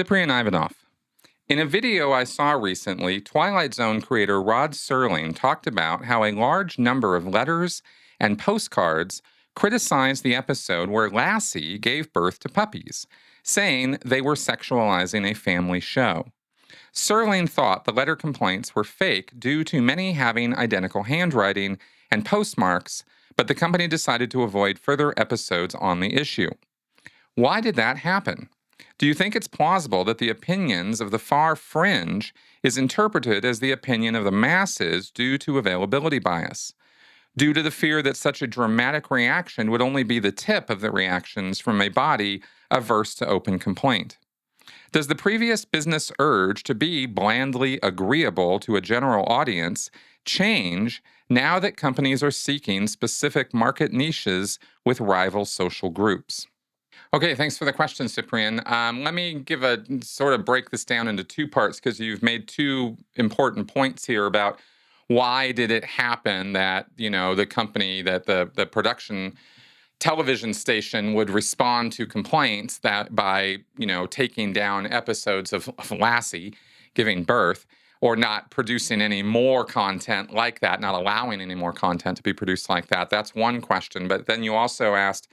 Cyprian Ivanov. In a video I saw recently, Twilight Zone creator Rod Serling talked about how a large number of letters and postcards criticized the episode where Lassie gave birth to puppies, saying they were sexualizing a family show. Serling thought the letter complaints were fake due to many having identical handwriting and postmarks, but the company decided to avoid further episodes on the issue. Why did that happen? Do you think it's plausible that the opinions of the far fringe is interpreted as the opinion of the masses due to availability bias? Due to the fear that such a dramatic reaction would only be the tip of the reactions from a body averse to open complaint? Does the previous business urge to be blandly agreeable to a general audience change now that companies are seeking specific market niches with rival social groups? Okay, thanks for the question, Cyprian. Let me break this down into two parts because you've made two important points here about why did it happen that, the company, that the production television station would respond to complaints that by, taking down episodes of Lassie giving birth or not producing any more content like that, not allowing any more content to be produced like that. That's one question. But then you also asked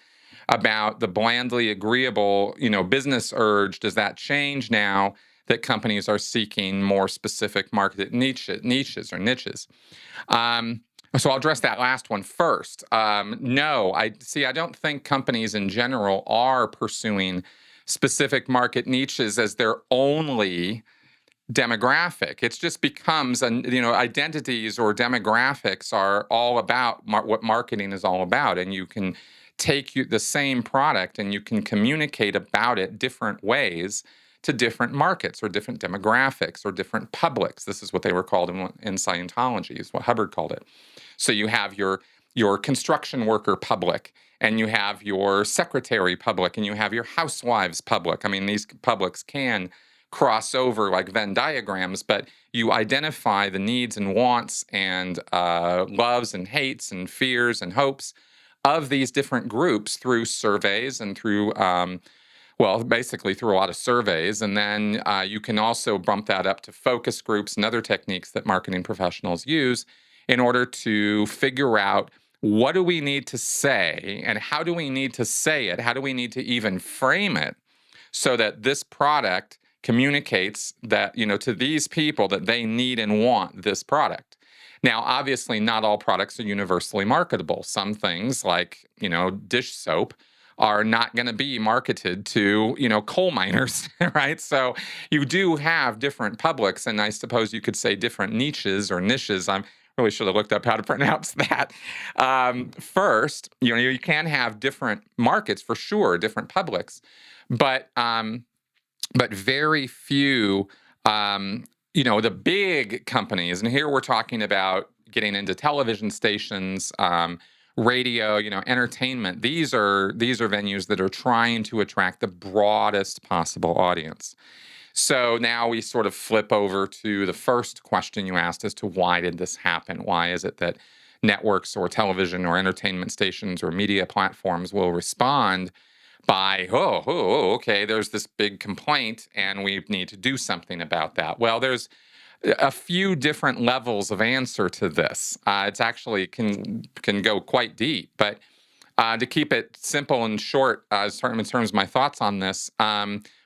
about the blandly agreeable, business urge. Does that change now that companies are seeking more specific market niches? So I'll address that last one first. No, I don't think companies in general are pursuing specific market niches as their only demographic. It just becomes, identities or demographics are all about what marketing is all about. And you can take the same product and you can communicate about it different ways to different markets or different demographics or different publics. This is what they were called in Scientology, is what Hubbard called it. So you have your construction worker public, and you have your secretary public, and you have your housewives public. I mean, these publics can cross over like Venn diagrams, but you identify the needs and wants and loves and hates and fears and hopes of these different groups through surveys and through, basically through a lot of surveys. And then you can also bump that up to focus groups and other techniques that marketing professionals use in order to figure out what do we need to say and how do we need to say it? How do we need to even frame it so that this product communicates that, to these people that they need and want this product? Now, obviously, not all products are universally marketable. Some things like, dish soap are not going to be marketed to, coal miners, right? So you do have different publics, and I suppose you could say different niches or niches. I really should have looked up how to pronounce that. First, you can have different markets for sure, different publics, but very few. The big companies, and here we're talking about getting into television stations, radio, entertainment. These are venues that are trying to attract the broadest possible audience. So now we sort of flip over to the first question you asked as to why did this happen? Why is it that networks or television or entertainment stations or media platforms will respond by, okay, there's this big complaint and we need to do something about that? Well, there's a few different levels of answer to this. It's actually can go quite deep, but to keep it simple and short, in terms of my thoughts on this,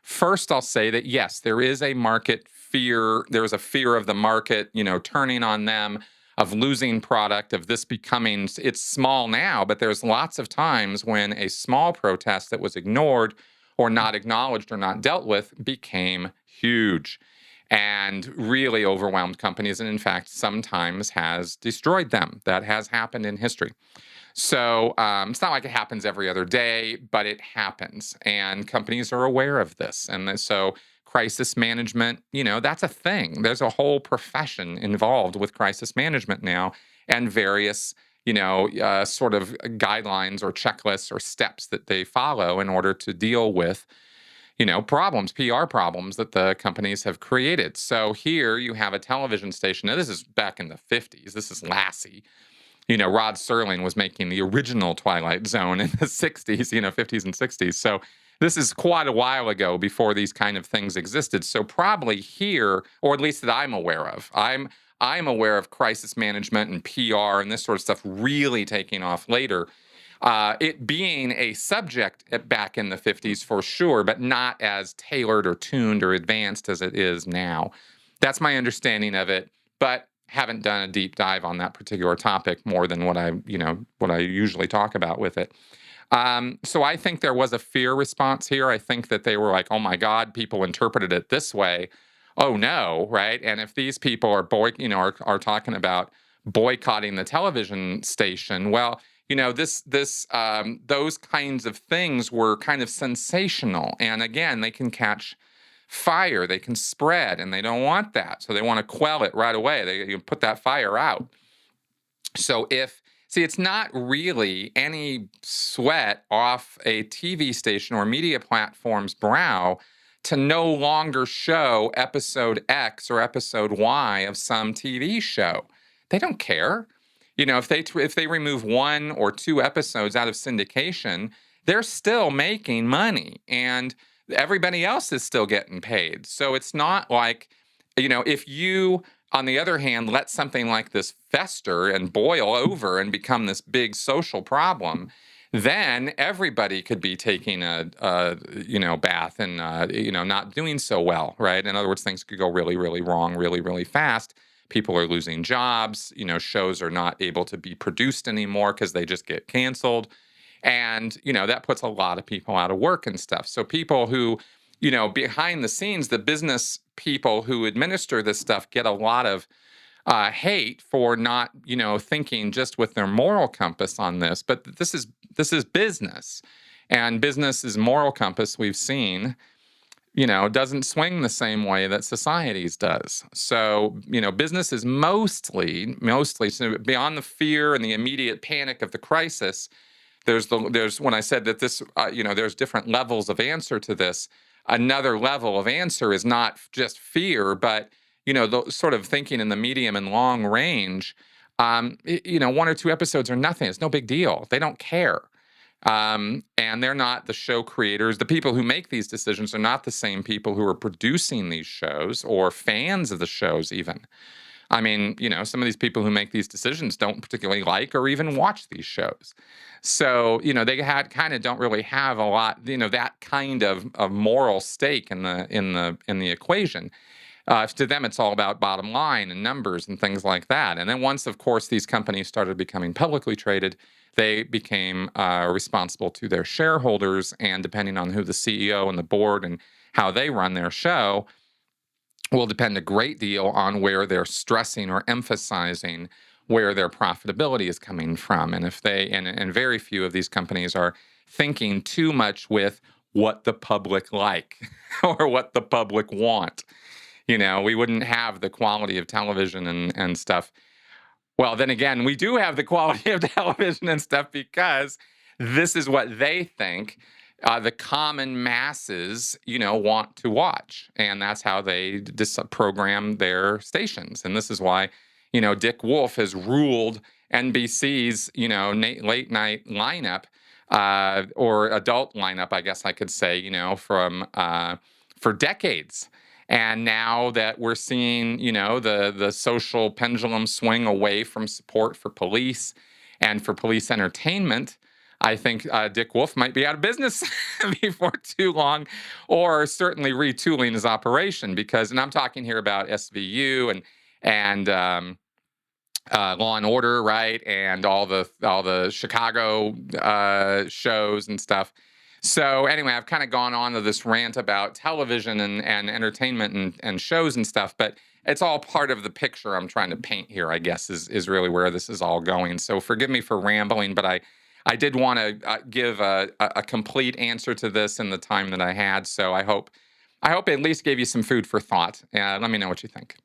first I'll say that yes, there is a market fear. There's a fear of the market, turning on them, of losing product, of this becoming, it's small now, but there's lots of times when a small protest that was ignored or not acknowledged or not dealt with became huge and really overwhelmed companies, and in fact, sometimes has destroyed them. That has happened in history. So it's not like it happens every other day, but it happens, and companies are aware of this. And so crisis management, that's a thing. There's a whole profession involved with crisis management now, and various, sort of guidelines or checklists or steps that they follow in order to deal with, problems, PR problems that the companies have created. So here you have a television station. Now, this is back in the 50s. This is Lassie. Rod Serling was making the original Twilight Zone in the 60s, 50s and 60s. So this is quite a while ago before these kind of things existed. So probably here, or at least that I'm aware of, I'm aware of crisis management and PR and this sort of stuff really taking off later. It being a subject back in the 50s for sure, but not as tailored or tuned or advanced as it is now. That's my understanding of it, but haven't done a deep dive on that particular topic more than what I usually talk about with it. So I think there was a fear response here. I think that they were like, "Oh my God, people interpreted it this way. Oh no, right?" And if these people are are talking about boycotting the television station, well, those kinds of things were kind of sensational, and again, they can catch fire, they can spread, and they don't want that, so they want to quell it right away. They put that fire out. So it's not really any sweat off a TV station or media platform's brow to no longer show episode X or episode Y of some TV show. They don't care. If they remove one or two episodes out of syndication, they're still making money, and everybody else is still getting paid. So it's not like, if you, on the other hand, let something like this fester and boil over and become this big social problem, then everybody could be taking a bath and not doing so well, right? In other words, things could go really, really wrong, really, really fast. People are losing jobs. Shows are not able to be produced anymore because they just get canceled. And, that puts a lot of people out of work and stuff. So people who, behind the scenes, the business people who administer this stuff get a lot of hate for not, thinking just with their moral compass on this. But this is business. And business's moral compass, we've seen, doesn't swing the same way that society's does. So, business is mostly so beyond the fear and the immediate panic of the crisis. There's when I said that this, there's different levels of answer to this. Another level of answer is not just fear, but, the sort of thinking in the medium and long range. One or two episodes are nothing. It's no big deal. They don't care. And they're not the show creators. The people who make these decisions are not the same people who are producing these shows or fans of the shows even. I mean, some of these people who make these decisions don't particularly like or even watch these shows. So, they kind of don't really have a lot, that kind of moral stake in the equation. To them, it's all about bottom line and numbers and things like that. And then once, of course, these companies started becoming publicly traded, they became responsible to their shareholders. And depending on who the CEO and the board and how they run their show will depend a great deal on where they're stressing or emphasizing where their profitability is coming from. And if and very few of these companies are thinking too much with what the public like or what the public want. We wouldn't have the quality of television and stuff. Well, then again, we do have the quality of television and stuff because this is what they think the common masses, want to watch. And that's how they program their stations. And this is why, Dick Wolf has ruled NBC's, late night lineup or adult lineup, I guess I could say, for decades. And now that we're seeing, the social pendulum swing away from support for police and for police entertainment, I think Dick Wolf might be out of business before too long, or certainly retooling his operation. And I'm talking here about SVU and Law and Order, right, and all the Chicago shows and stuff. So anyway, I've kind of gone on to this rant about television and entertainment and shows and stuff, but it's all part of the picture I'm trying to paint here, I guess, is really where this is all going. So forgive me for rambling, but I did want to give a complete answer to this in the time that I had. So I hope at least gave you some food for thought. Let me know what you think.